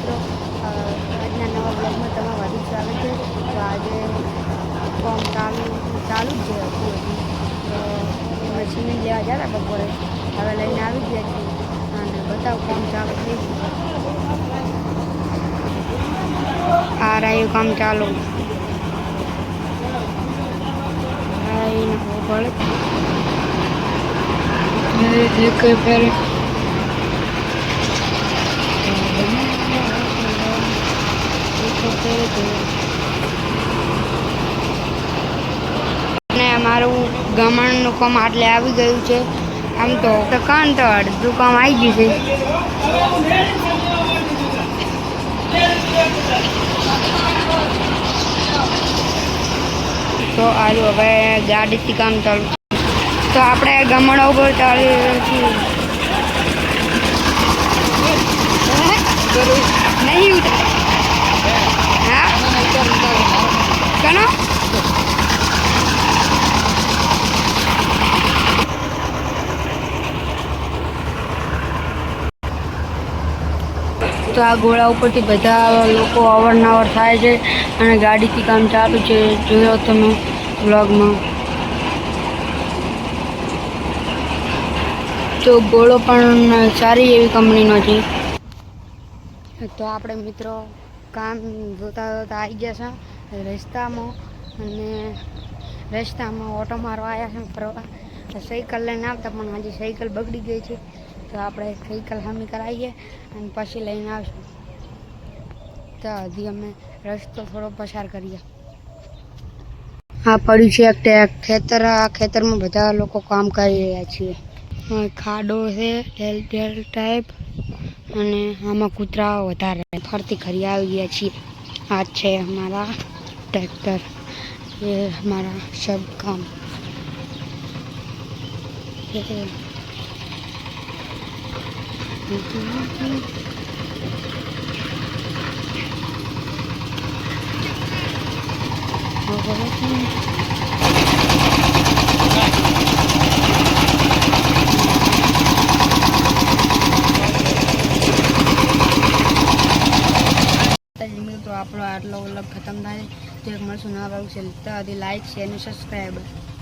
મિત્રો, આજના નવા બ્લોગમાં તમારું વધુ સ્વાગત છે. તો આજે ફોર્મ ચાલુ જ છે હજી તો અમે સિમેન્ટ લેવા ગયા હતા બપોરે, હવે લઈને આવી ગયા છીએ અને બતાવું કામ ચાલુ થઈ આ રહ્યું કામ ચાલુ અને અમારું ગમણનું કામ આટલે આવી ગયું છે. આમ તો કાન તો અડધું કામ આવી ગયું છે. તો આજો હવે ગાડીથી કામ ચાલુ. તો આપણે ગમણ ઉપર ચાલી રહ્યા છીએ. નહીં ઉતરે હા કનો તો આ ઘોડા ઉપરથી બધા લોકો અવારનવાર થાય છે અને ગાડીથી કામ ચાલુ છે. જોયો તમે વ્લોગમાં. તો ઘોડો પણ સારી એવી કંપનીનો છે. તો આપણે મિત્રો કામ જોતા જોતા આવી ગયા છે રસ્તામાં અને રસ્તામાં ઓટો મારવા આવ્યા છે ફરવા. તો સાયકલ લઈને આવતા પણ હજી સાયકલ બગડી ગઈ છે. તો આપણે સાયકલ સામી કરાવીએ અને પછી લઈને આવશું. તો હજી અમે રસ્તો થોડો પસાર કરીએ. આ પડ્યું છે એક ખેતર. આ ખેતરમાં બધા લોકો કામ કરી રહ્યા છીએ. ખાડો છે ઢેલ ટાઈપ અને આમાં કૂતરાઓ વધારે ફરતી ખરી આવી ગયા છીએ. આ છે हमारा ट्रैक्टर. ये हमारा सब काम તો આપણો આટલો વ્લોગ ખતમ થાય. તો એક મળશું નવા ભાવ છે. તો લાઈક શેર અને સબસ્ક્રાઈબ.